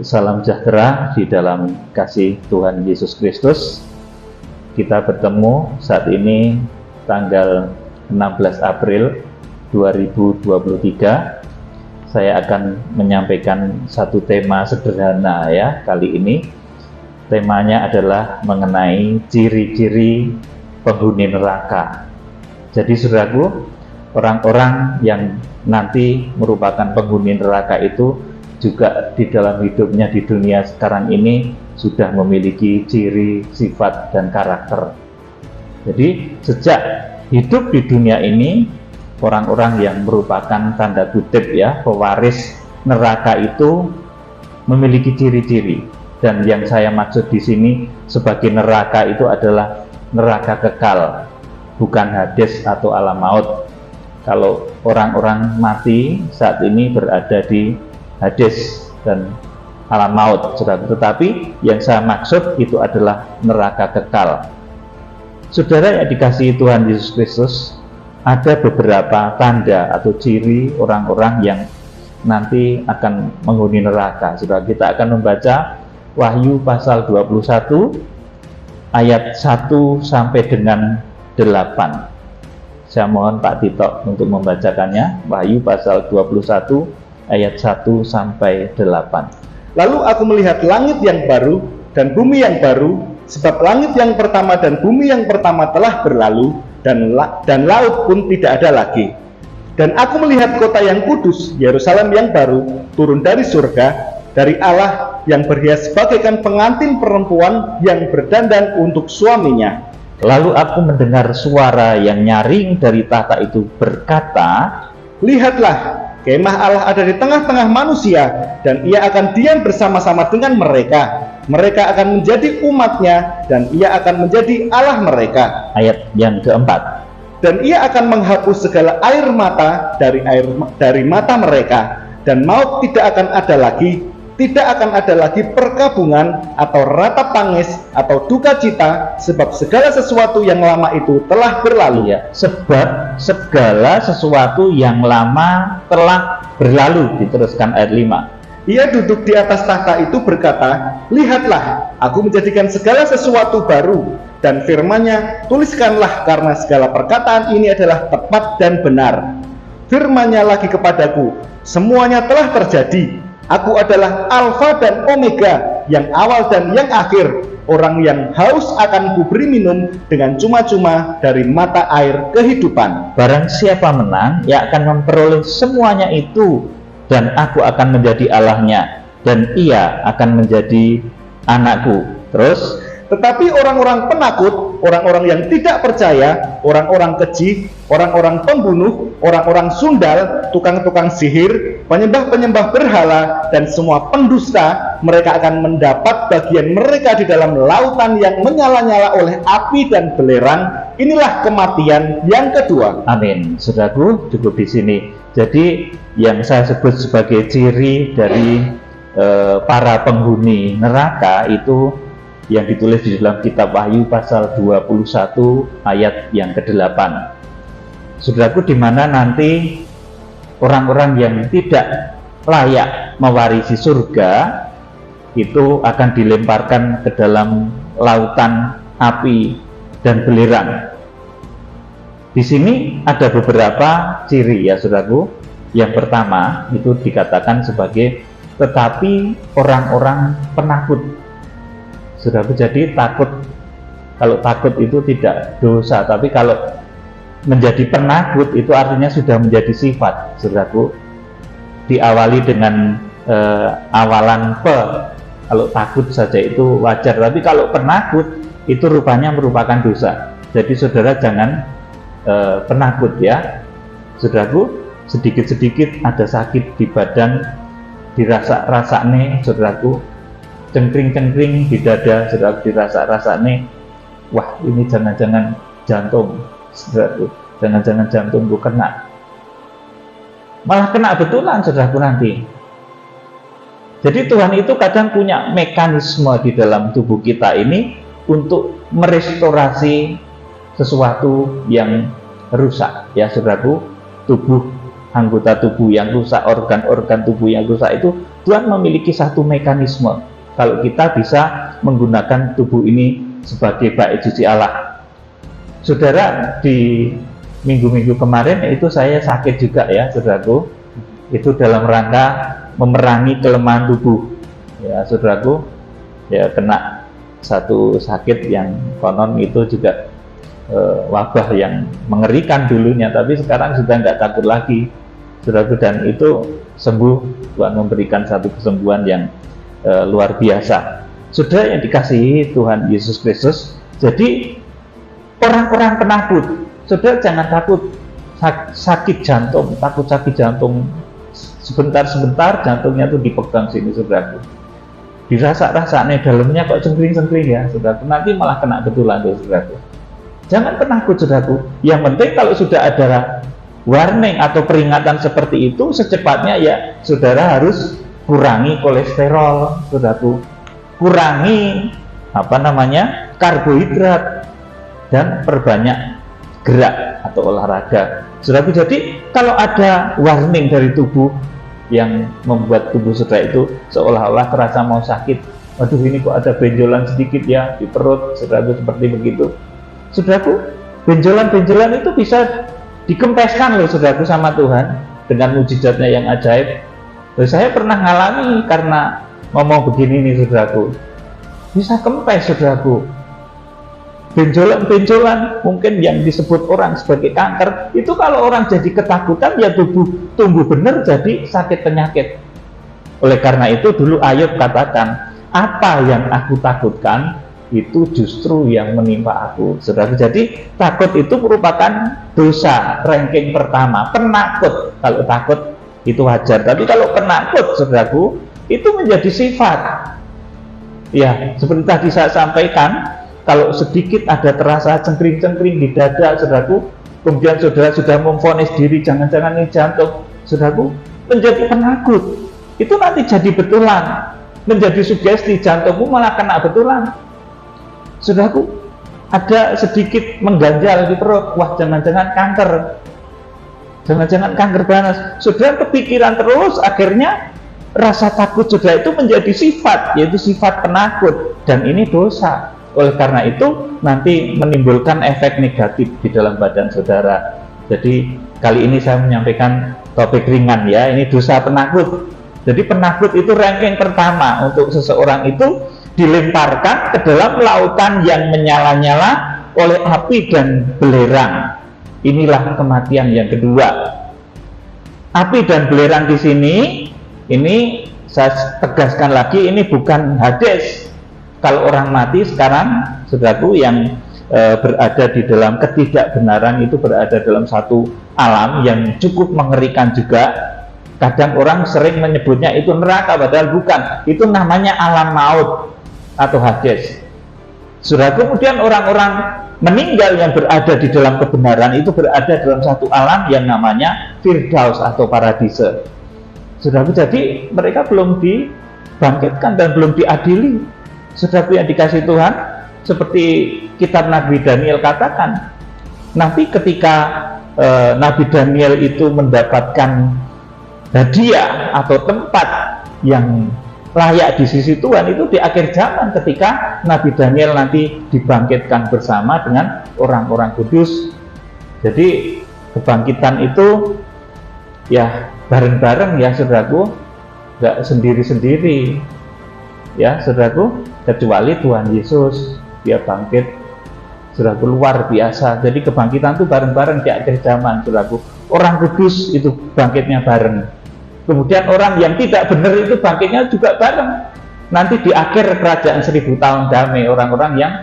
Salam sejahtera di dalam kasih Tuhan Yesus Kristus. Kita bertemu saat ini tanggal 16 April 2023. Saya akan menyampaikan satu tema sederhana ya kali ini. Temanya adalah mengenai ciri-ciri penghuni neraka. Jadi saudaraku, orang-orang yang nanti merupakan penghuni neraka itu juga di dalam hidupnya di dunia sekarang ini sudah memiliki ciri, sifat, dan karakter. Jadi sejak hidup di dunia ini, orang-orang yang merupakan tanda kutip ya pewaris neraka itu memiliki ciri-ciri. Dan yang saya maksud di sini sebagai neraka itu adalah neraka kekal, bukan Hades atau alam maut. Kalau orang-orang mati saat ini berada di Hades dan alam maut, saudara. Tetapi yang saya maksud itu adalah neraka kekal. Saudara yang dikasihi Tuhan Yesus Kristus, ada beberapa tanda atau ciri orang-orang yang nanti akan menghuni neraka. Saudara, kita akan membaca Wahyu pasal 21 ayat 1 sampai dengan 8. Saya mohon Pak Tito untuk membacakannya. Wahyu pasal 21 ayat 1 sampai 8. Lalu aku melihat langit yang baru dan bumi yang baru, sebab langit yang pertama dan bumi yang pertama telah berlalu, dan laut pun tidak ada lagi. Dan aku melihat kota yang kudus, Yerusalem yang baru, turun dari surga, dari Allah, yang berhias bagaikan pengantin perempuan yang berdandan untuk suaminya. Lalu aku mendengar suara yang nyaring dari tahta itu berkata, lihatlah, kemah Allah ada di tengah-tengah manusia, dan ia akan diam bersama-sama dengan mereka. Mereka akan menjadi umatnya, dan ia akan menjadi Allah mereka. Ayat yang keempat. Dan ia akan menghapus segala air mata dari mata mereka, dan maut tidak akan ada lagi. Tidak akan ada lagi perkabungan atau ratap tangis atau duka cita, sebab segala sesuatu yang lama itu telah berlalu. Ya, sebab segala sesuatu yang lama telah berlalu. Diteruskan ayat 5. Ia duduk di atas tahta itu berkata, lihatlah, aku menjadikan segala sesuatu baru, dan firman-Nya, tuliskanlah, karena segala perkataan ini adalah tepat dan benar. Firman-Nya lagi kepadaku, semuanya telah terjadi. Aku adalah Alfa dan Omega, yang awal dan yang akhir. Orang yang haus akan kuberi minum dengan cuma-cuma dari mata air kehidupan. Barang siapa menang, ia akan memperoleh semuanya itu, dan aku akan menjadi Allahnya, dan ia akan menjadi anakku. Terus, tetapi orang-orang penakut, orang-orang yang tidak percaya, orang-orang keji, orang-orang pembunuh, orang-orang sundal, tukang-tukang sihir, penyembah-penyembah berhala, dan semua pendusta, mereka akan mendapat bagian mereka di dalam lautan yang menyala-nyala oleh api dan belerang. Inilah kematian yang kedua. Amin. Saudaraku, cukup di sini. Jadi yang saya sebut sebagai ciri dari para penghuni neraka itu yang ditulis di dalam kitab Wahyu pasal 21 ayat yang ke-8. Saudaraku, di mana nanti orang-orang yang tidak layak mewarisi surga itu akan dilemparkan ke dalam lautan api dan belerang. Di sini ada beberapa ciri ya saudaraku. Yang pertama itu dikatakan sebagai tetapi orang-orang penakut. Saudaraku, jadi takut, kalau takut itu tidak dosa, tapi kalau menjadi penakut itu artinya sudah menjadi sifat. Saudaraku, diawali dengan awalan pe. Kalau takut saja itu wajar, tapi kalau penakut itu rupanya merupakan dosa. Jadi saudara jangan penakut ya. Saudaraku, sedikit-sedikit ada sakit di badan, dirasa-rasa nih saudaraku, cengkring-cengkring di dada, saudara, dirasa-rasa nih, wah ini jangan-jangan jantung, saudaraku, jangan-jangan jantungku kena, malah kena betulan saudaraku nanti. Jadi Tuhan itu kadang punya mekanisme di dalam tubuh kita ini untuk merestorasi sesuatu yang rusak ya saudaraku. Tubuh anggota tubuh yang rusak, organ-organ tubuh yang rusak itu, Tuhan memiliki satu mekanisme. Kalau kita bisa menggunakan tubuh ini sebagai bait suci Allah. Saudara, di minggu-minggu kemarin itu saya sakit juga ya, saudaraku. Itu dalam rangka memerangi kelemahan tubuh. Ya, saudaraku, ya kena satu sakit yang konon itu juga wabah yang mengerikan dulunya, tapi sekarang sudah nggak takut lagi, saudaraku, dan itu sembuh. Tuhan memberikan satu kesembuhan yang luar biasa. Saudara yang dikasihi Tuhan Yesus Kristus, jadi orang-orang penakut, saudara jangan takut sakit jantung, takut sakit jantung sebentar-sebentar jantungnya tuh dipegang sini, saudaraku, dirasa-rasa nih dalamnya kok cengkring-cengkring ya, saudaraku, nanti malah kena betulan tuh, saudaraku. Jangan penakut, saudaraku. Yang penting kalau sudah ada warning atau peringatan seperti itu, secepatnya ya saudara harus kurangi kolesterol, saudaraku, kurangi karbohidrat, dan perbanyak gerak atau olahraga, saudaraku. Jadi kalau ada warning dari tubuh yang membuat tubuh saudara itu seolah-olah terasa mau sakit, waduh ini kok ada benjolan sedikit ya di perut, saudaraku, seperti begitu, saudaraku, benjolan-benjolan itu bisa dikempeskan loh, saudaraku, sama Tuhan dengan mujizatnya yang ajaib. Loh, saya pernah ngalami karena ngomong begini nih, saudaraku, bisa kempes, saudaraku. Benjolan-benjolan mungkin yang disebut orang sebagai kanker, itu kalau orang jadi ketakutan ya tubuh tumbuh benar jadi sakit penyakit. Oleh karena itu dulu Ayub katakan, apa yang aku takutkan itu justru yang menimpa aku, saudara. Jadi takut itu merupakan dosa ranking pertama. Penakut, kalau takut itu wajar, tapi kalau penakut, saudaraku, itu menjadi sifat. Ya, seperti tadi saya sampaikan, kalau sedikit ada terasa cengkring-cengkring di dada, saudaraku, kemudian saudara sudah memvonis diri, jangan-jangan ini jantung, saudaraku, menjadi penakut. Itu nanti jadi betulan, menjadi sugesti, jantungmu malah kena betulan. Saudaraku, ada sedikit mengganjal di perut, wah jangan-jangan kanker, jangan-jangan kanker panas. Saudara kepikiran terus, akhirnya rasa takut saudara itu menjadi sifat, yaitu sifat penakut, dan ini dosa. Oleh karena itu nanti menimbulkan efek negatif di dalam badan saudara. Jadi kali ini saya menyampaikan topik ringan ya, ini dosa penakut. Jadi penakut itu ranking pertama untuk seseorang itu dilemparkan ke dalam lautan yang menyala-nyala oleh api dan belerang. Inilah kematian yang kedua. Api dan belerang di sini, ini saya tegaskan lagi, ini bukan Hades. Kalau orang mati sekarang, saudaraku, yang berada di dalam ketidakbenaran itu berada dalam satu alam yang cukup mengerikan juga. Kadang orang sering menyebutnya itu neraka, padahal bukan. Itu namanya alam maut atau Hades. Saudaraku, kemudian orang-orang meninggal yang berada di dalam kebenaran itu berada dalam satu alam yang namanya Firdaus atau Paradise. Saudaraku, jadi mereka belum dibangkitkan dan belum diadili. Saudaraku yang dikasih Tuhan, seperti kitab Nabi Daniel katakan, nanti ketika Nabi Daniel itu mendapatkan hadiah atau tempat yang layak di sisi Tuhan, itu di akhir zaman ketika Nabi Daniel nanti dibangkitkan bersama dengan orang-orang kudus. Jadi kebangkitan itu ya bareng-bareng ya, saudaraku, nggak sendiri-sendiri ya, saudaraku, kecuali Tuhan Yesus dia bangkit, saudaraku, luar biasa. Jadi kebangkitan itu bareng-bareng di akhir zaman, saudaraku. Orang kudus itu bangkitnya bareng, kemudian orang yang tidak benar itu bangkitnya juga bareng. Nanti di akhir kerajaan 1000 tahun damai, orang-orang yang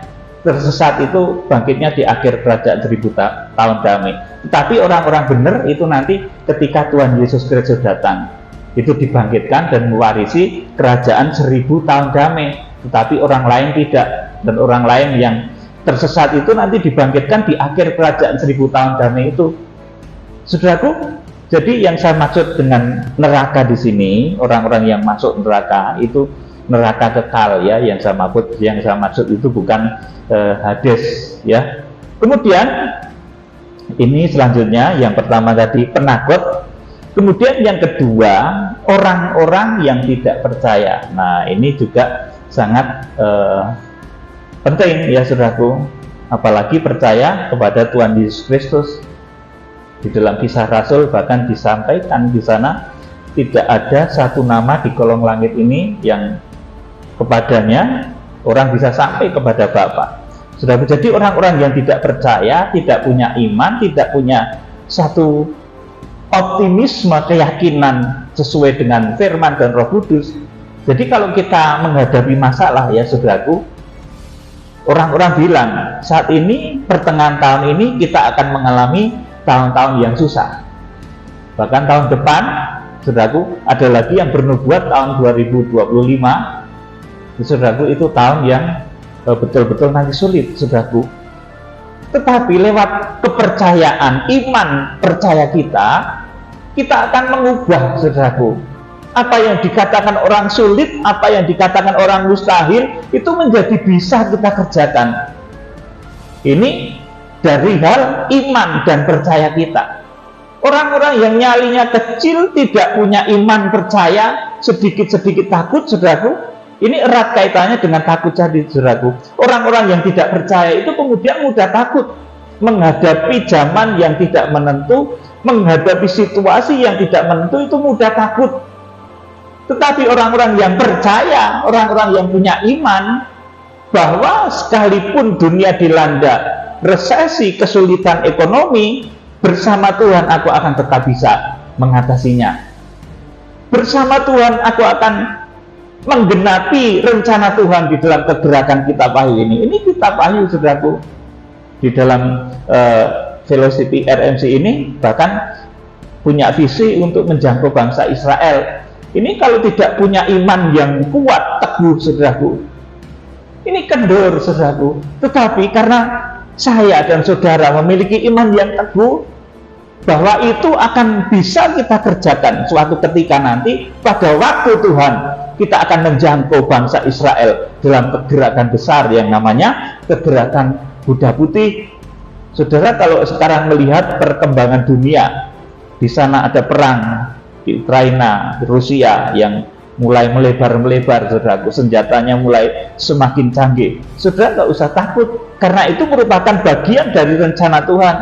tersesat itu bangkitnya di akhir kerajaan 1000 tahun damai. Tetapi orang-orang benar itu nanti ketika Tuhan Yesus Kristus datang, itu dibangkitkan dan mewarisi kerajaan 1000 tahun damai. Tetapi orang lain tidak, dan orang lain yang tersesat itu nanti dibangkitkan di akhir kerajaan 1000 tahun damai itu. Saudaraku, jadi yang saya maksud dengan neraka di sini, orang-orang yang masuk neraka itu neraka kekal ya, yang saya maksud itu bukan Hades ya. Kemudian ini selanjutnya, yang pertama tadi penakut, Kemudian yang kedua, orang-orang yang tidak percaya. Nah, ini juga sangat penting ya saudaraku, apalagi percaya kepada Tuhan Yesus Kristus. Di dalam Kisah Rasul bahkan disampaikan di sana, tidak ada satu nama di kolong langit ini yang kepadanya orang bisa sampai kepada Bapa. Saudaraku, jadi orang-orang yang tidak percaya, tidak punya iman, tidak punya satu optimisme, keyakinan sesuai dengan firman dan Roh Kudus. Jadi kalau kita menghadapi masalah ya saudaraku, orang-orang bilang saat ini pertengahan tahun ini kita akan mengalami tahun-tahun yang susah. Bahkan tahun depan saudaraku ada lagi yang bernubuat tahun 2025. Saudaraku, itu tahun yang betul-betul nanti sulit saudaraku. Tetapi lewat kepercayaan, iman percaya kita akan mengubah saudaraku. Apa yang dikatakan orang sulit, apa yang dikatakan orang mustahil, itu menjadi bisa kita kerjakan. Ini dari hal iman dan percaya kita. Orang-orang yang nyalinya kecil, tidak punya iman percaya, sedikit-sedikit takut saudaraku. Ini erat kaitannya dengan takut tadi saudaraku. Orang-orang yang tidak percaya itu kemudian mudah takut menghadapi zaman yang tidak menentu, menghadapi situasi yang tidak menentu, itu mudah takut. Tetapi orang-orang yang percaya, orang-orang yang punya iman, bahwa sekalipun dunia dilanda resesi, kesulitan ekonomi, bersama Tuhan aku akan tetap bisa mengatasinya. Bersama Tuhan aku akan menggenapi rencana Tuhan di dalam kegerakan Kitab Wahyu ini. Ini Kitab Wahyu saudaraku. Di dalam Fellowship RMC ini bahkan punya visi untuk menjangkau bangsa Israel. Ini kalau tidak punya iman yang kuat, teguh saudaraku, ini kendor saudaraku. Tetapi karena saya dan saudara memiliki iman yang teguh, bahwa itu akan bisa kita kerjakan suatu ketika nanti pada waktu Tuhan. Kita akan menjangkau bangsa Israel dalam kegerakan besar yang namanya kegerakan Buddha Putih. Saudara, kalau sekarang melihat perkembangan dunia, di sana ada perang di Ukraina, di Rusia yang mulai melebar-melebar, saudaraku, senjatanya mulai semakin canggih. Saudara nggak usah takut, karena itu merupakan bagian dari rencana Tuhan.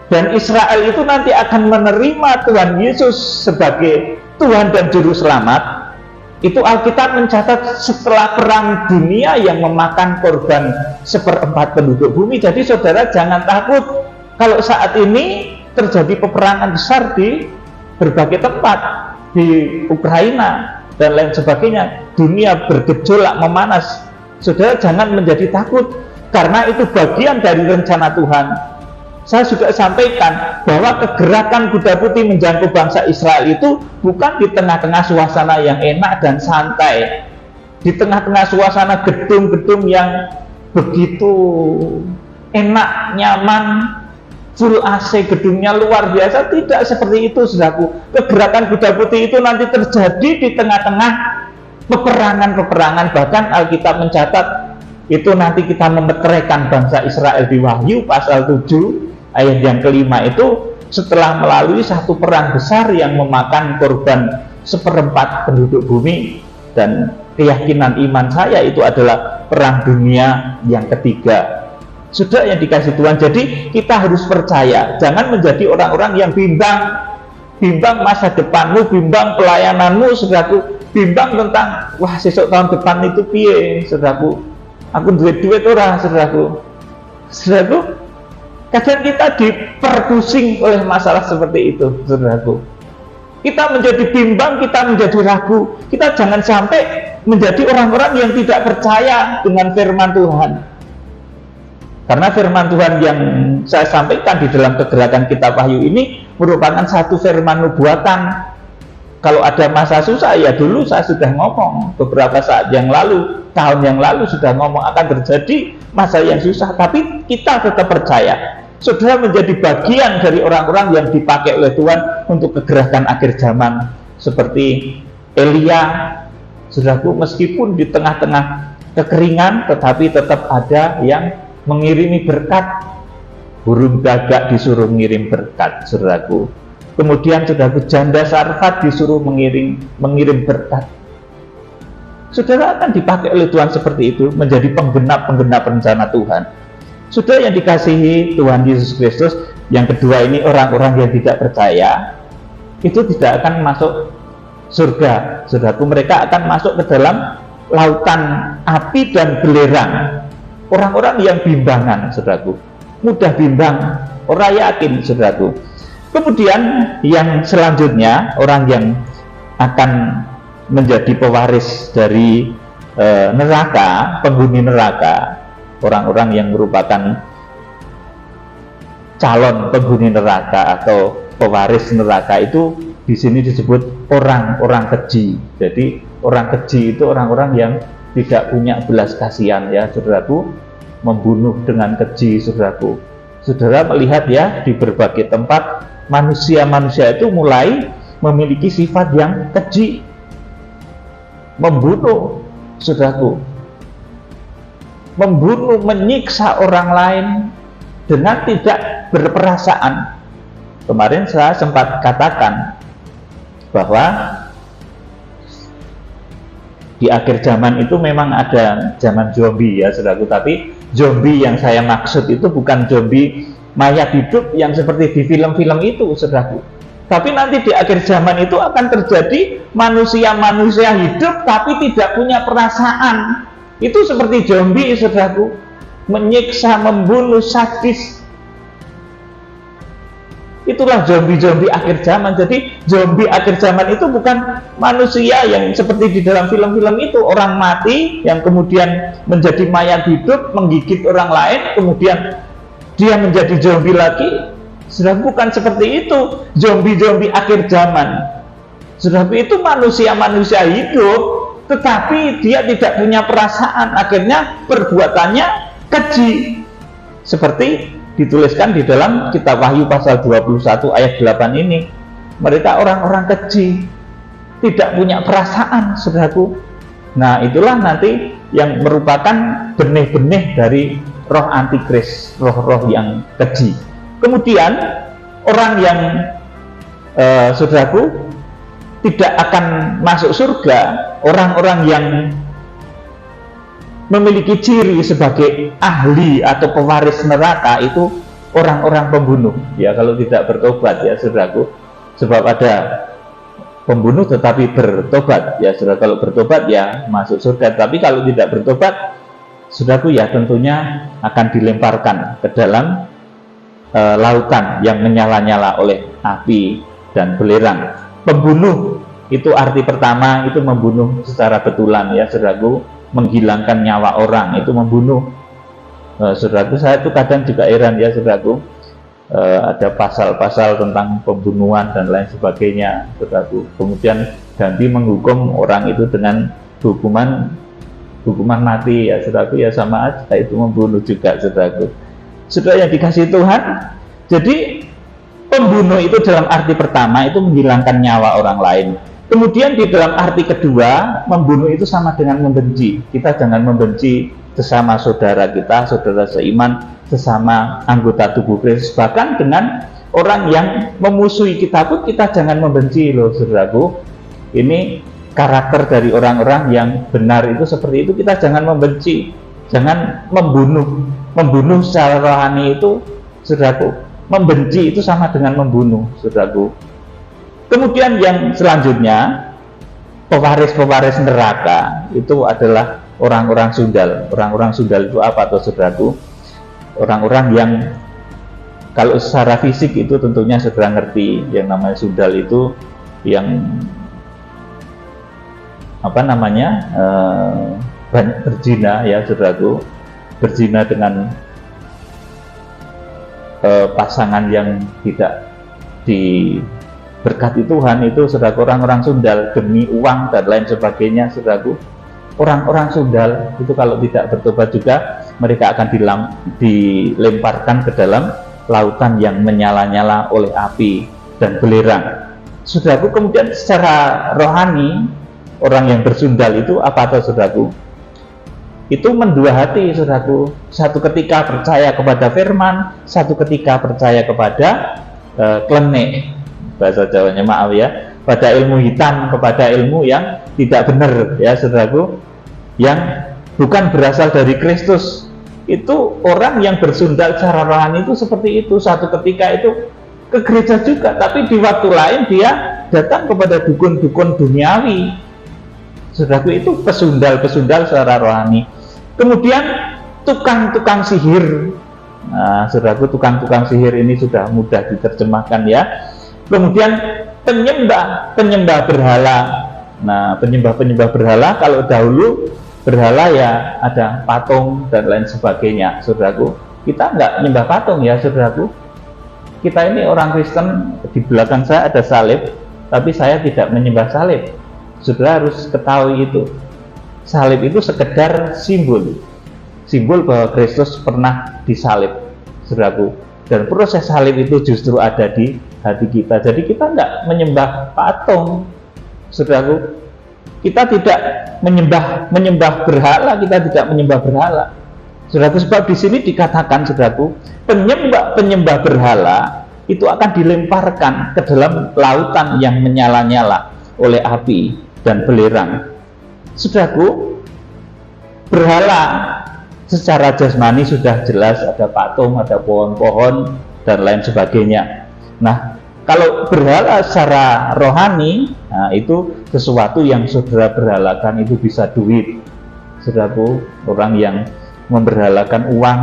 Dan Israel itu nanti akan menerima Tuhan Yesus sebagai Tuhan dan Juru Selamat. Itu Alkitab mencatat setelah perang dunia yang memakan korban 1/4 penduduk bumi. Jadi saudara jangan takut kalau saat ini terjadi peperangan besar di berbagai tempat, di Ukraina dan lain sebagainya. Dunia bergejolak, memanas. Saudara jangan menjadi takut, karena itu bagian dari rencana Tuhan. Saya juga sampaikan bahwa kegerakan Buddha Putih menjangkau bangsa Israel itu bukan di tengah-tengah suasana yang enak dan santai, di tengah-tengah suasana gedung-gedung yang begitu enak, nyaman, full AC, gedungnya luar biasa. Tidak seperti itu saudaraku. Kegerakan Buddha Putih itu nanti terjadi di tengah-tengah peperangan-peperangan. Bahkan Alkitab mencatat itu nanti kita memeteraikan bangsa Israel di Wahyu pasal 7 ayat yang kelima itu, setelah melalui satu perang besar yang memakan korban 1/4 penduduk bumi. Dan keyakinan iman saya itu adalah perang dunia yang ketiga. Sudah yang dikasih Tuhan, jadi kita harus percaya, jangan menjadi orang-orang yang bimbang masa depanmu, bimbang pelayananmu, saudaraku, bimbang tentang wah sesuk tahun depan itu piye, saudaraku, aku duit orang, saudaraku. Kadang kita diperpusing oleh masalah seperti itu, saudaraku. Kita menjadi bimbang, kita menjadi ragu. Kita jangan sampai menjadi orang-orang yang tidak percaya dengan firman Tuhan. Karena firman Tuhan yang saya sampaikan di dalam kegerakan Kitab Wahyu ini merupakan satu firman nubuatan. Kalau ada masa susah, ya dulu saya sudah ngomong beberapa saat yang lalu, tahun yang lalu sudah ngomong akan terjadi masa yang susah, tapi kita tetap percaya. Saudara menjadi bagian dari orang-orang yang dipakai oleh Tuhan untuk kegerakan akhir zaman. Seperti Elia, saudaraku, meskipun di tengah-tengah kekeringan, tetapi tetap ada yang mengirimi berkat. Burung gagak disuruh ngirim berkat, saudaraku. Kemudian saudaraku, janda Sarfat disuruh mengirim berkat. Saudara akan dipakai oleh Tuhan seperti itu, menjadi penggenap rencana Tuhan. Saudara yang dikasihi Tuhan Yesus Kristus, yang kedua ini orang-orang yang tidak percaya, itu tidak akan masuk surga. Saudaraku, mereka akan masuk ke dalam lautan api dan belerang. Orang-orang yang bimbangan, saudaraku, mudah bimbang, orang yakin, saudaraku. Kemudian yang selanjutnya, orang yang akan menjadi pewaris dari neraka, penghuni neraka, orang-orang yang merupakan calon penghuni neraka atau pewaris neraka, itu di sini disebut orang-orang keji. Jadi orang keji itu orang-orang yang tidak punya belas kasihan, ya saudaraku, membunuh dengan keji, saudaraku. Saudara melihat ya, di berbagai tempat manusia-manusia itu mulai memiliki sifat yang keji, membunuh, saudaraku, membunuh, menyiksa orang lain dengan tidak berperasaan. Kemarin saya sempat katakan bahwa di akhir zaman itu memang ada zaman zombie, ya saudaraku, tapi zombie yang saya maksud itu bukan zombie mayat hidup yang seperti di film-film itu, saudaraku. Tapi nanti di akhir zaman itu akan terjadi manusia-manusia hidup tapi tidak punya perasaan. Itu seperti zombie, saudaraku, menyiksa, membunuh, sadis. Itulah zombie-zombie akhir zaman. Jadi zombie akhir zaman itu bukan manusia yang seperti di dalam film-film itu, orang mati yang kemudian menjadi mayat hidup, menggigit orang lain, kemudian dia menjadi zombie lagi. Sudah bukan seperti itu zombie-zombie akhir zaman. Sudah itu manusia-manusia hidup, tetapi dia tidak punya perasaan, akhirnya perbuatannya keji. Seperti dituliskan di dalam kitab Wahyu pasal 21 ayat 8 ini. Mereka orang-orang keji, tidak punya perasaan, saudaraku. Nah, itulah nanti yang merupakan benih-benih dari roh antikris, roh-roh yang keji. Kemudian orang yang saudaraku tidak akan masuk surga, orang-orang yang memiliki ciri sebagai ahli atau pewaris neraka, itu orang-orang pembunuh, ya, kalau tidak bertobat, ya saudaraku. Sebab ada pembunuh tetapi bertobat, ya saudara, kalau bertobat ya masuk surga. Tapi kalau tidak bertobat, saudaraku, ya tentunya akan dilemparkan ke dalam lautan yang menyala-nyala oleh api dan belerang. Pembunuh itu arti pertama itu membunuh secara betulan, ya saudaraku, menghilangkan nyawa orang, itu membunuh. Saudaraku, saya itu kadang juga heran, ya saudaraku, ada pasal-pasal tentang pembunuhan dan lain sebagainya, saudaraku. Kemudian ganti menghukum orang itu dengan hukuman mati, ya saudaraku, ya sama aja itu membunuh juga, saudaraku. Saudara yang dikasihi Tuhan, jadi pembunuh itu dalam arti pertama itu menghilangkan nyawa orang lain. Kemudian di dalam arti kedua, membunuh itu sama dengan membenci. Kita jangan membenci sesama saudara kita, saudara seiman, sesama anggota tubuh Kristus. Bahkan dengan orang yang memusuhi kita pun kita jangan membenci, loh saudaraku. Ini karakter dari orang-orang yang benar itu seperti itu. Kita jangan membenci, jangan membunuh. Membunuh secara rohani itu, saudaraku, membenci itu sama dengan membunuh, saudaraku. Kemudian yang selanjutnya, pewaris-pewaris neraka itu adalah orang-orang sundal. Orang-orang sundal itu apa tuh, saudaraku? Orang-orang yang kalau secara fisik itu tentunya saudara ngerti, yang namanya sundal itu yang apa namanya, banyak berzina, ya saudaraku, berzina dengan pasangan yang tidak diberkati Tuhan, itu saudaraku, orang-orang sundal, demi uang dan lain sebagainya, saudaraku. Orang-orang sundal itu kalau tidak bertobat juga mereka akan dilemparkan ke dalam lautan yang menyala-nyala oleh api dan belerang, saudaraku. Kemudian secara rohani, orang yang bersundal itu apa tuh, saudaraku? Itu mendua hati, saudaraku. Satu ketika percaya kepada firman, satu ketika percaya kepada klenik. bahasa Jawanya, maaf ya, pada ilmu hitam, kepada ilmu yang tidak benar ya saudaraku, yang bukan berasal dari Kristus. Itu orang yang bersundal secara rohani itu seperti itu, satu ketika itu ke gereja juga, tapi di waktu lain dia datang kepada dukun-dukun duniawi. Saudaraku, itu pesundal-pesundal secara rohani. Kemudian tukang-tukang sihir. Nah, saudaraku, tukang-tukang sihir ini sudah mudah diterjemahkan ya. Kemudian penyembah berhala. Nah, penyembah berhala, kalau dahulu berhala ya ada patung dan lain sebagainya, saudaraku. Kita enggak menyembah patung ya, saudaraku. Kita ini orang Kristen, di belakang saya ada salib, tapi saya tidak menyembah salib. Saudara harus ketahui itu. Salib itu sekedar simbol bahwa Kristus pernah disalib, saudaraku. Dan proses salib itu justru ada di hati kita. Jadi kita enggak menyembah patung, saudaraku. Kita tidak menyembah berhala, kita tidak menyembah berhala. Saudaraku, sebab di sini dikatakan, saudaraku, penyembah berhala itu akan dilemparkan ke dalam lautan yang menyala-nyala oleh api dan belerang. Saudaraku, berhala secara jasmani sudah jelas, ada patung, ada pohon-pohon dan lain sebagainya. Nah, kalau berhala secara rohani, nah itu sesuatu yang saudara berhalakan, itu bisa duit. Saudaraku, orang yang memberhalakan uang,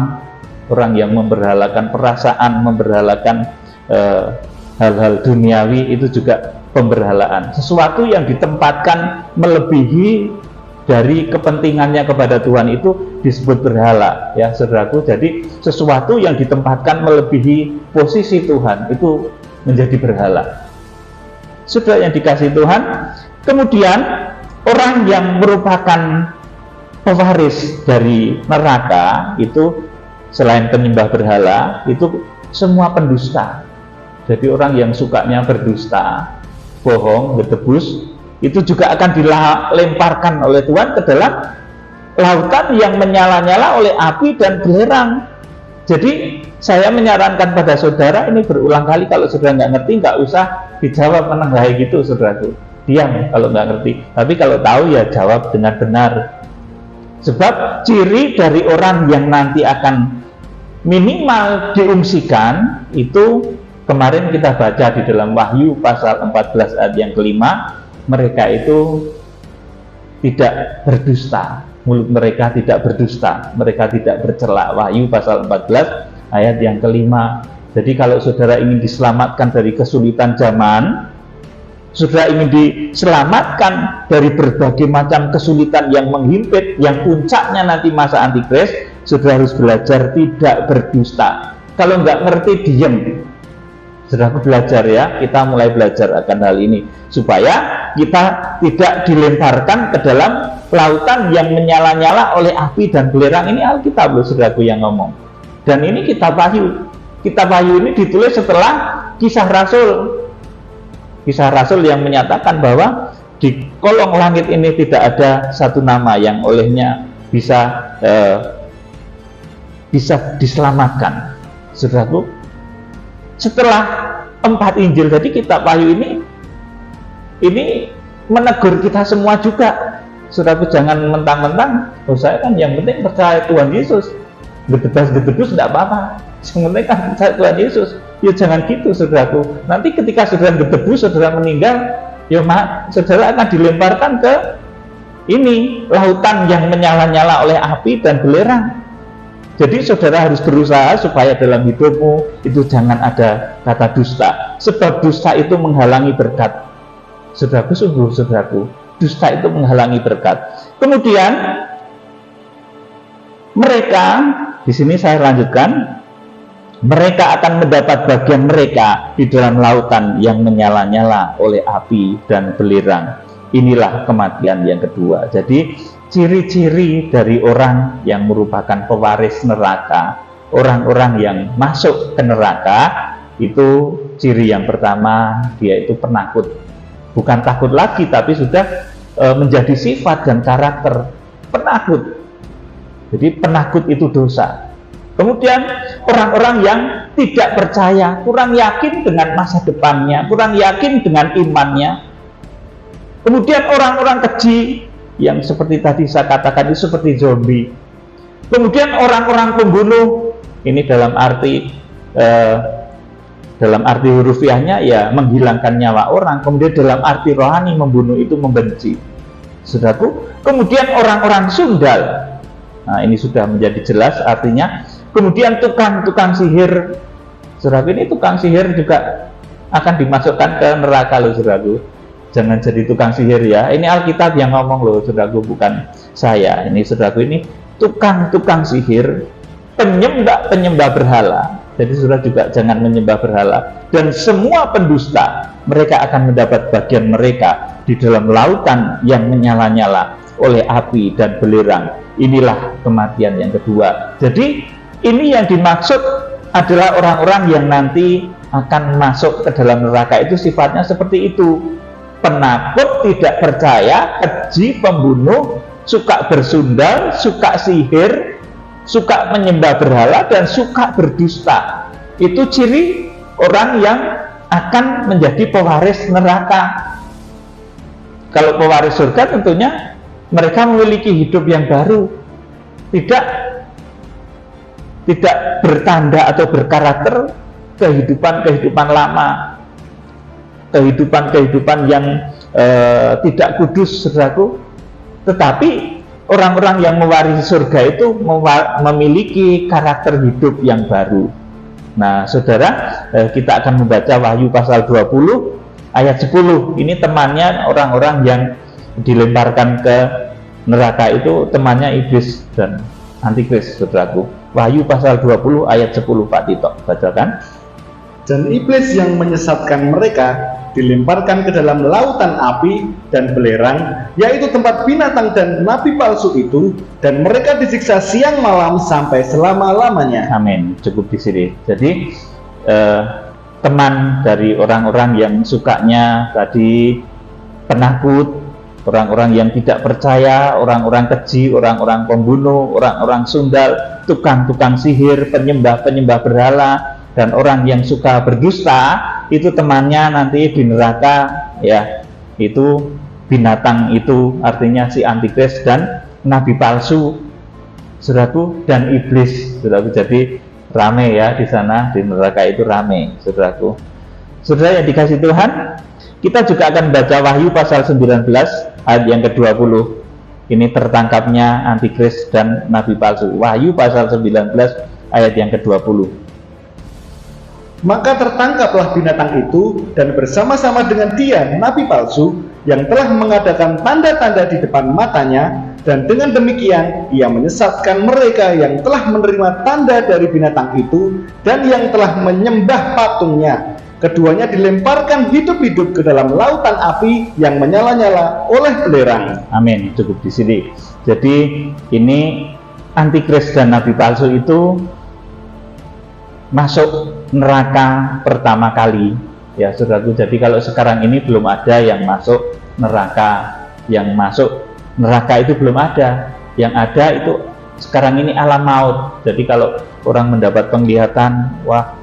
orang yang memberhalakan perasaan, memberhalakan hal-hal duniawi, itu juga pemberhalaan. Sesuatu yang ditempatkan melebihi dari kepentingannya kepada Tuhan itu disebut berhala ya, saudaraku. Jadi sesuatu yang ditempatkan melebihi posisi Tuhan itu menjadi berhala. Saudara yang dikasihi Tuhan, kemudian orang yang merupakan pewaris dari neraka itu selain penyembah berhala, itu semua pendusta. Jadi orang yang sukanya berdusta, bohong, bertebus, itu juga akan dilemparkan oleh Tuhan ke dalam lautan yang menyala-nyala oleh api dan belerang. Jadi saya menyarankan pada saudara ini berulang kali, kalau saudara nggak ngerti nggak usah dijawab menengahi gitu, saudaraku. Diam kalau nggak ngerti. Tapi kalau tahu ya jawab dengan benar. Sebab ciri dari orang yang nanti akan minimal diungsikan itu kemarin kita baca di dalam Wahyu pasal 14 ayat yang kelima, mereka itu tidak berdusta. Mulut mereka tidak berdusta, mereka tidak bercela. Wahyu pasal 14 ayat yang kelima. Jadi kalau saudara ingin diselamatkan dari kesulitan zaman, saudara ingin diselamatkan dari berbagai macam kesulitan yang menghimpit, yang puncaknya nanti masa antikris, saudara harus belajar tidak berdusta. Kalau nggak ngerti, diam. Saudara belajar ya, kita mulai belajar akan hal ini supaya kita tidak dilemparkan ke dalam lautan yang menyala-nyala oleh api dan belerang. Ini Alkitab loh, saudaraku, yang ngomong. Dan ini kitab Wahyu. Kitab Wahyu ini ditulis setelah Kisah Rasul. Kisah Rasul yang menyatakan bahwa di kolong langit ini tidak ada satu nama yang olehnya bisa diselamatkan. Saudaraku, setelah 4 Injil, jadi kitab Wahyu ini menegur kita semua juga. Saudaraku, jangan mentang-mentang, oh saya kan yang penting percaya Tuhan Yesus, gedebas-gedebus tidak apa-apa, yang penting kan percaya Tuhan Yesus. Ya jangan gitu, saudaraku. Nanti ketika saudara gedebus, saudara meninggal, ya saudara akan dilemparkan ke ini lautan yang menyala-nyala oleh api dan belerang. Jadi saudara harus berusaha supaya dalam hidupmu itu jangan ada kata dusta. Sebab dusta itu menghalangi berkat. Saudaraku, sungguh saudaraku, dusta itu menghalangi berkat. Kemudian mereka, di sini saya lanjutkan, mereka akan mendapat bagian mereka di dalam lautan yang menyala-nyala oleh api dan belerang. Inilah kematian yang kedua. Jadi ciri-ciri dari orang yang merupakan pewaris neraka, orang-orang yang masuk ke neraka, itu ciri yang pertama, dia itu penakut. Bukan takut lagi, tapi sudah menjadi sifat dan karakter penakut. Jadi penakut itu dosa. Kemudian orang-orang yang tidak percaya, kurang yakin dengan masa depannya, kurang yakin dengan imannya. Kemudian orang-orang keji yang seperti tadi saya katakan itu seperti zombie. Kemudian orang-orang pembunuh, ini dalam arti hurufiahnya ya menghilangkan nyawa orang. Kemudian dalam arti rohani membunuh itu membenci. Saudaraku, kemudian orang-orang sundal. Nah, ini sudah menjadi jelas artinya. Kemudian tukang sihir. Saudaraku, ini tukang sihir juga akan dimasukkan ke neraka loh, saudaraku. Jangan jadi tukang sihir ya. Ini Alkitab yang ngomong loh, saudaraku, bukan saya. Ini saudaraku, ini tukang sihir, penyembah berhala. Jadi saudara juga jangan menyembah berhala. Dan semua pendusta, mereka akan mendapat bagian mereka di dalam lautan yang menyala-nyala oleh api dan belerang. Inilah kematian yang kedua. Jadi ini yang dimaksud adalah orang-orang yang nanti akan masuk ke dalam neraka itu sifatnya seperti itu. Penakut, tidak percaya, keji, pembunuh, suka bersundal, suka sihir, suka menyembah berhala, dan suka berdusta. Itu ciri orang yang akan menjadi pewaris neraka. Kalau pewaris surga tentunya mereka memiliki hidup yang baru, tidak bertanda atau berkarakter kehidupan lama, kehidupan yang tidak kudus, saudaraku. Tetapi orang-orang yang mewarisi surga itu memiliki karakter hidup yang baru. Nah, saudara, kita akan membaca Wahyu pasal 20 ayat 10. Ini temannya orang-orang yang dilemparkan ke neraka itu, temannya iblis dan antikris, saudaraku. Wahyu pasal 20 ayat 10, Pak Tito, bacakan. Dan iblis yang menyesatkan mereka dilemparkan ke dalam lautan api dan belerang, yaitu tempat binatang dan nabi palsu itu, dan mereka disiksa siang malam sampai selama-lamanya. Amin. Cukup di sini. Jadi teman dari orang-orang yang sukanya tadi penakut, orang-orang yang tidak percaya, orang-orang keji, orang-orang pembunuh, orang-orang sundal, tukang sihir, penyembah berhala, dan orang yang suka berdusta, itu temannya nanti di neraka ya. Itu binatang itu artinya si antikris dan nabi palsu, saudaraku, dan iblis, saudaraku. Jadi rame ya di sana, di neraka itu rame, saudaraku. Saudara yang dikasih Tuhan, kita juga akan baca Wahyu pasal 19 ayat yang ke-20. Ini tertangkapnya antikris dan nabi palsu. Wahyu pasal 19 ayat yang ke-20. Maka tertangkaplah binatang itu dan bersama-sama dengan dia nabi palsu yang telah mengadakan tanda-tanda di depan matanya, dan dengan demikian ia menyesatkan mereka yang telah menerima tanda dari binatang itu dan yang telah menyembah patungnya. Keduanya dilemparkan hidup-hidup ke dalam lautan api yang menyala-nyala oleh belerang. Amin. Cukup di sini. Jadi ini antikris dan nabi palsu itu masuk neraka pertama kali ya, saudaraku. Jadi kalau sekarang ini belum ada yang masuk neraka. Yang masuk neraka itu belum ada. Yang ada itu sekarang ini alam maut. Jadi kalau orang mendapat penglihatan, wah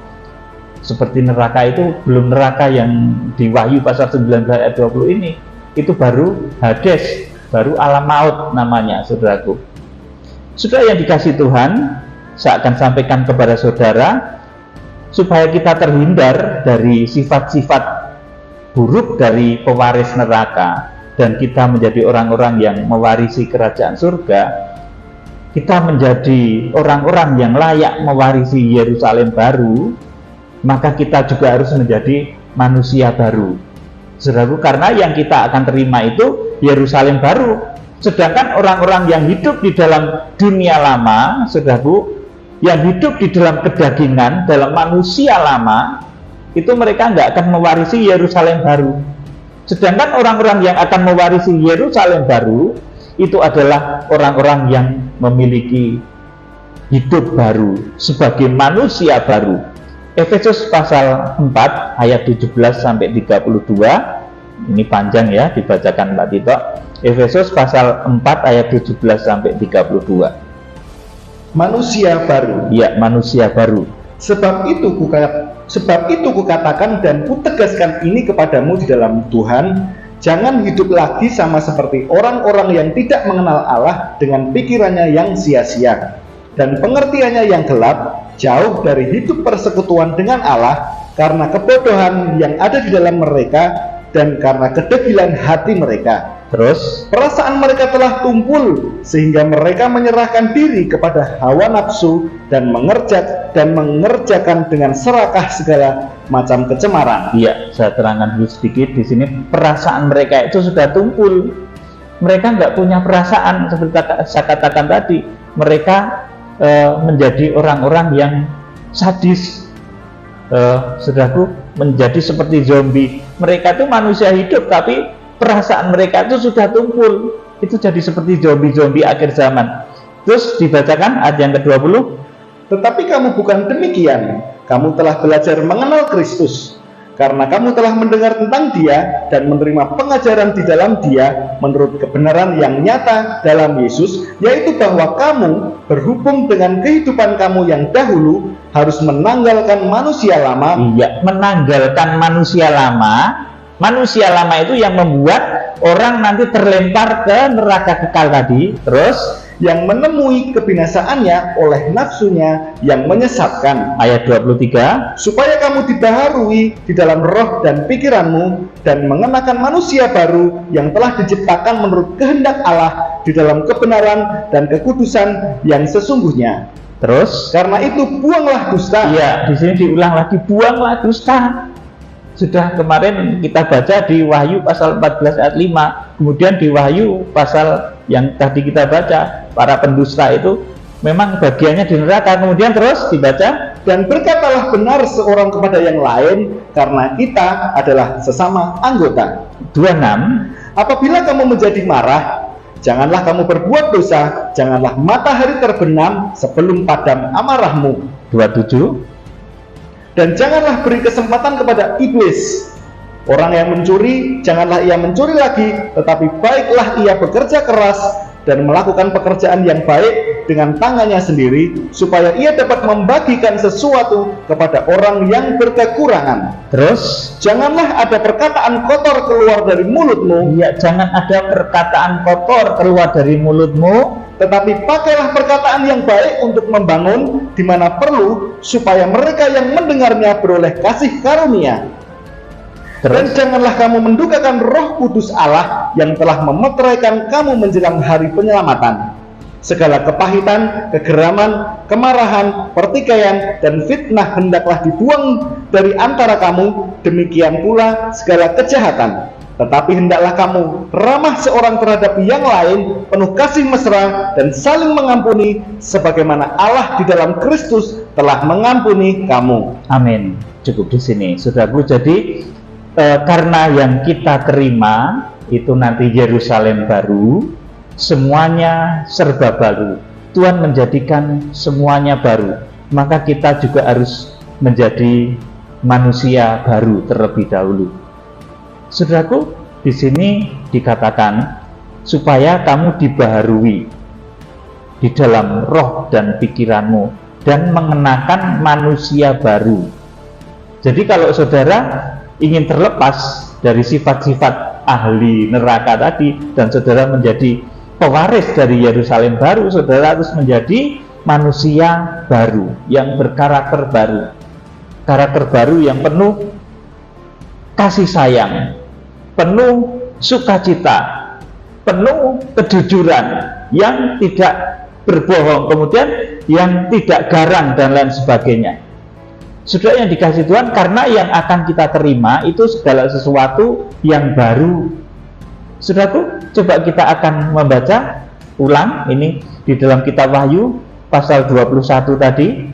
seperti neraka, itu belum neraka yang di Wahyu pasal 19 ayat 20 ini. Itu baru Hades, baru alam maut namanya, saudaraku. Saudara yang dikasih Tuhan, saya akan sampaikan kepada saudara supaya kita terhindar dari sifat-sifat buruk dari pewaris neraka dan kita menjadi orang-orang yang mewarisi kerajaan surga. Kita menjadi orang-orang yang layak mewarisi Yerusalem baru, maka kita juga harus menjadi manusia baru, saudaraku, karena yang kita akan terima itu Yerusalem baru. Sedangkan orang-orang yang hidup di dalam dunia lama, saudaraku, yang hidup di dalam kedagingan, dalam manusia lama, itu mereka nggak akan mewarisi Yerusalem baru. Sedangkan orang-orang yang akan mewarisi Yerusalem baru, itu adalah orang-orang yang memiliki hidup baru sebagai manusia baru. Efesus pasal 4 ayat 17 sampai 32. Ini panjang ya, dibacakan Pak Tito. Efesus pasal 4 ayat 17 sampai 32. manusia baru. Ya, manusia baru. Sebab itu kukatakan dan kutegaskan ini kepadamu di dalam Tuhan, jangan hidup lagi sama seperti orang-orang yang tidak mengenal Allah dengan pikirannya yang sia-sia dan pengertiannya yang gelap, jauh dari hidup persekutuan dengan Allah karena kebodohan yang ada di dalam mereka dan karena kedegilan hati mereka. Terus, perasaan mereka telah tumpul sehingga mereka menyerahkan diri kepada hawa nafsu dan mengerjakan dengan serakah segala macam kecemaran. Iya, saya terangkan dulu sedikit di sini. Perasaan mereka itu sudah tumpul. Mereka nggak punya perasaan seperti saya katakan tadi. Mereka menjadi orang-orang yang sadis. Saudaraku, menjadi seperti zombie. Mereka itu manusia hidup, tapi perasaan mereka itu sudah tumpul. Itu jadi seperti zombie-zombie akhir zaman. Terus dibacakan ayat yang ke-20. Tetapi kamu bukan demikian. Kamu telah belajar mengenal Kristus, karena kamu telah mendengar tentang Dia dan menerima pengajaran di dalam Dia menurut kebenaran yang nyata dalam Yesus, yaitu bahwa kamu berhubung dengan kehidupan kamu yang dahulu harus menanggalkan manusia lama. Iya, menanggalkan manusia lama. Manusia lama itu yang membuat orang nanti terlempar ke neraka kekal tadi. Terus, yang menemui kebinasaannya oleh nafsunya yang menyesatkan. Ayat 23. Supaya kamu dibaharui di dalam roh dan pikiranmu dan mengenakan manusia baru yang telah diciptakan menurut kehendak Allah di dalam kebenaran dan kekudusan yang sesungguhnya. Terus, karena itu buanglah dusta. Iya, di sini diulang lagi, buanglah dusta. Sudah kemarin kita baca di Wahyu pasal 14 ayat 5. Kemudian di Wahyu pasal yang tadi kita baca, para pendusta itu memang bagiannya di neraka. Kemudian terus dibaca, dan berkatalah benar seorang kepada yang lain, karena kita adalah sesama anggota. 26. Apabila kamu menjadi marah, janganlah kamu berbuat dosa, janganlah matahari terbenam sebelum padam amarahmu. 27. Dan janganlah beri kesempatan kepada iblis. Orang yang mencuri, janganlah ia mencuri lagi, tetapi baiklah ia bekerja keras dan melakukan pekerjaan yang baik dengan tangannya sendiri, supaya ia dapat membagikan sesuatu kepada orang yang berkekurangan. Terus, janganlah ada perkataan kotor keluar dari mulutmu. Ya, jangan ada perkataan kotor keluar dari mulutmu, tetapi pakailah perkataan yang baik untuk membangun di mana perlu, supaya mereka yang mendengarnya beroleh kasih karunia. Dan janganlah kamu mendukakan Roh Kudus Allah yang telah memeteraikan kamu menjelang hari penyelamatan. Segala kepahitan, kegeraman, kemarahan, pertikaian, dan fitnah hendaklah dibuang dari antara kamu, demikian pula segala kejahatan. Tetapi hendaklah kamu ramah seorang terhadap yang lain, penuh kasih mesra dan saling mengampuni, sebagaimana Allah di dalam Kristus telah mengampuni kamu. Amin. Cukup di sini, saudaraku. Jadi karena yang kita terima itu nanti Yerusalem baru, semuanya serba baru. Tuhan menjadikan semuanya baru, maka kita juga harus menjadi manusia baru terlebih dahulu. Saudaraku, di sini dikatakan supaya kamu dibaharui di dalam roh dan pikiranmu dan mengenakan manusia baru. Jadi kalau saudara ingin terlepas dari sifat-sifat ahli neraka tadi dan saudara menjadi pewaris dari Yerusalem baru, saudara harus menjadi manusia baru yang berkarakter baru, karakter baru yang penuh kasih sayang, penuh sukacita, penuh kejujuran, yang tidak berbohong, kemudian yang tidak garang dan lain sebagainya. Saudara yang dikasih Tuhan, karena yang akan kita terima itu segala sesuatu yang baru. Saudaraku, coba kita akan membaca ulang ini di dalam kitab Wahyu pasal 21 tadi.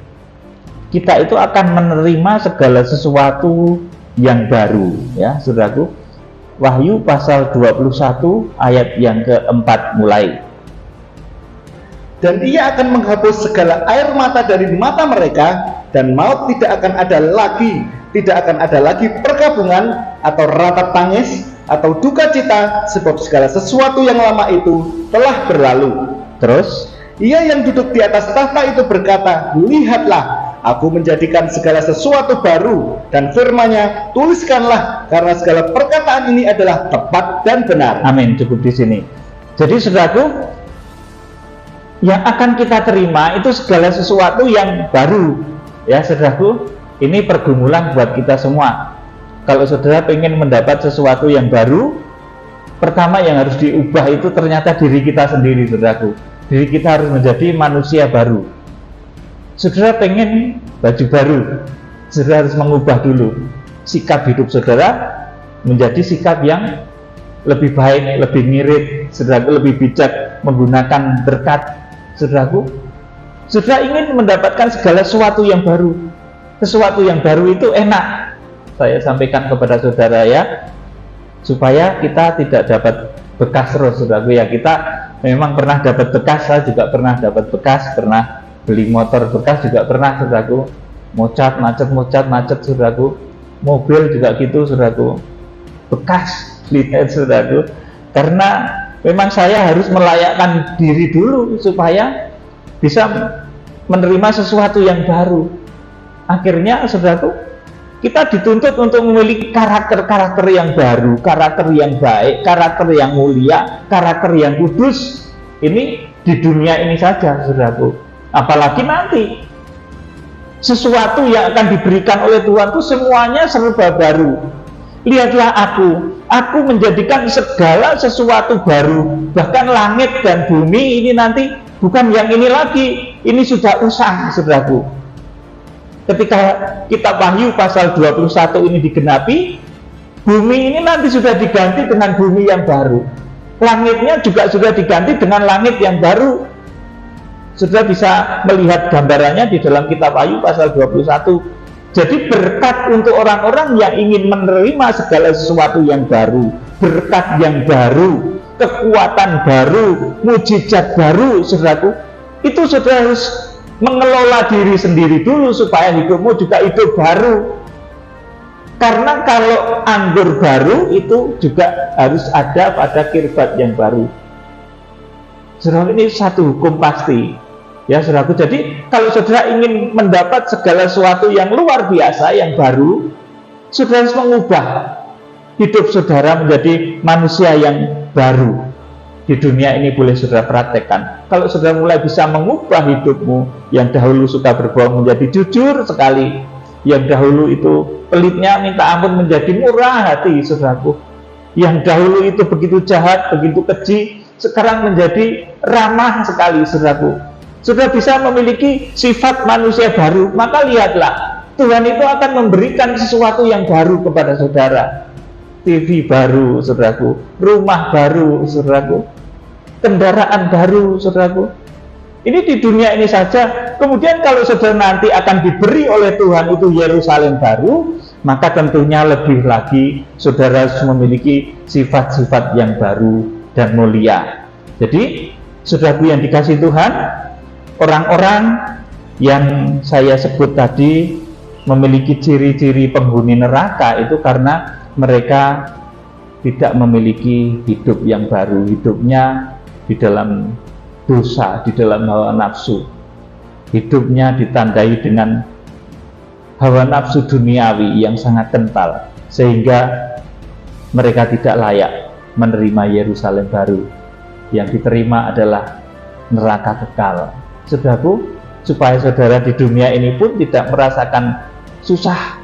Kita itu akan menerima segala sesuatu yang baru, ya saudaraku. Wahyu pasal 21 ayat yang keempat mulai. Dan ia akan menghapus segala air mata dari mata mereka, dan maut tidak akan ada lagi perkabungan atau ratap tangis atau duka cita, sebab segala sesuatu yang lama itu telah berlalu. Terus, Ia yang duduk di atas tahta itu berkata, lihatlah, aku menjadikan segala sesuatu baru, dan firman-Nya, tuliskanlah, karena segala perkataan ini adalah tepat dan benar. Amin. Cukup di sini. Jadi saudaraku, yang akan kita terima itu segala sesuatu yang baru. Ya saudaraku, ini pergumulan buat kita semua. Kalau saudara pengen mendapat sesuatu yang baru, pertama yang harus diubah itu ternyata diri kita sendiri, saudaraku. Diri kita harus menjadi manusia baru. Saudara pengen baju baru, saudara harus mengubah dulu sikap hidup saudara menjadi sikap yang lebih baik, lebih ngirit, saudaraku, lebih bijak menggunakan berkat. Saudaraku, saudara ingin mendapatkan segala sesuatu yang baru. Sesuatu yang baru itu enak. Saya sampaikan kepada saudara ya, supaya kita tidak dapat bekas terus, saudaraku ya. Kita memang pernah dapat bekas, saya juga pernah dapat bekas, pernah beli motor bekas juga pernah, saudaraku. Mocat, macet, saudaraku. Mobil juga gitu, saudaraku. Bekas, lihat, saudaraku. Karena memang saya harus melayakkan diri dulu supaya bisa menerima sesuatu yang baru. Akhirnya, saudaraku, kita dituntut untuk memiliki karakter-karakter yang baru, karakter yang baik, karakter yang mulia, karakter yang kudus. Ini di dunia ini saja, saudaraku. Apalagi nanti sesuatu yang akan diberikan oleh Tuhan itu semuanya serba baru. Lihatlah aku menjadikan segala sesuatu baru. Bahkan langit dan bumi ini nanti bukan yang ini lagi, ini sudah usang, saudaraku. Ketika kitab Wahyu pasal 21 ini digenapi, bumi ini nanti sudah diganti dengan bumi yang baru. Langitnya juga sudah diganti dengan langit yang baru. Saudara bisa melihat gambarannya di dalam kitab Wahyu pasal 21. Jadi berkat untuk orang-orang yang ingin menerima segala sesuatu yang baru, berkat yang baru, kekuatan baru, mujizat baru, saudaraku. Itu saudara harus mengelola diri sendiri dulu supaya hidupmu juga hidup baru. Karena kalau anggur baru itu juga harus ada pada kirbat yang baru. Saudara, ini satu hukum pasti. Ya saudaraku, jadi kalau saudara ingin mendapat segala sesuatu yang luar biasa, yang baru, saudara harus mengubah hidup saudara menjadi manusia yang baru. Di dunia ini boleh saudara praktekkan. Kalau saudara mulai bisa mengubah hidupmu yang dahulu suka berbohong menjadi jujur sekali, yang dahulu itu pelitnya minta ampun menjadi murah hati, saudaraku. Yang dahulu itu begitu jahat, begitu keji, sekarang menjadi ramah sekali, saudaraku. Saudara bisa memiliki sifat manusia baru, maka lihatlah, Tuhan itu akan memberikan sesuatu yang baru kepada saudara. TV baru, saudaraku, rumah baru, saudaraku, kendaraan baru, saudaraku. Ini di dunia ini saja. Kemudian kalau saudara nanti akan diberi oleh Tuhan itu Yerusalem baru, maka tentunya lebih lagi saudara harus memiliki sifat-sifat yang baru dan mulia. Jadi, saudaraku yang dikasihi Tuhan, orang-orang yang saya sebut tadi memiliki ciri-ciri penghuni neraka itu karena mereka tidak memiliki hidup yang baru, hidupnya di dalam dosa, di dalam hawa nafsu. Hidupnya ditandai dengan hawa nafsu duniawi yang sangat kental, sehingga mereka tidak layak menerima Yerusalem baru. Yang diterima adalah neraka kekal. Saudaraku, supaya saudara di dunia ini pun tidak merasakan susah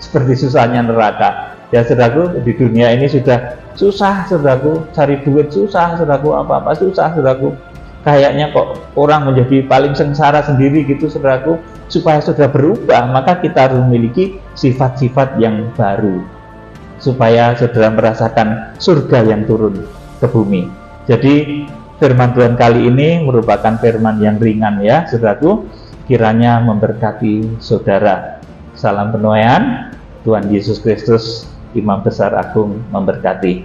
seperti susahnya neraka. Ya saudaraku, di dunia ini sudah susah, saudaraku, cari duit susah, saudaraku, apa-apa susah, saudaraku. Kayaknya kok orang menjadi paling sengsara sendiri gitu, saudaraku. Supaya saudara berubah, maka kita harus memiliki sifat-sifat yang baru, supaya saudara merasakan surga yang turun ke bumi. Jadi firman Tuhan kali ini merupakan firman yang ringan ya, saudaraku. Kiranya memberkati saudara. Salam penuaian. Tuhan Yesus Kristus, Imam Besar Agung, memberkati.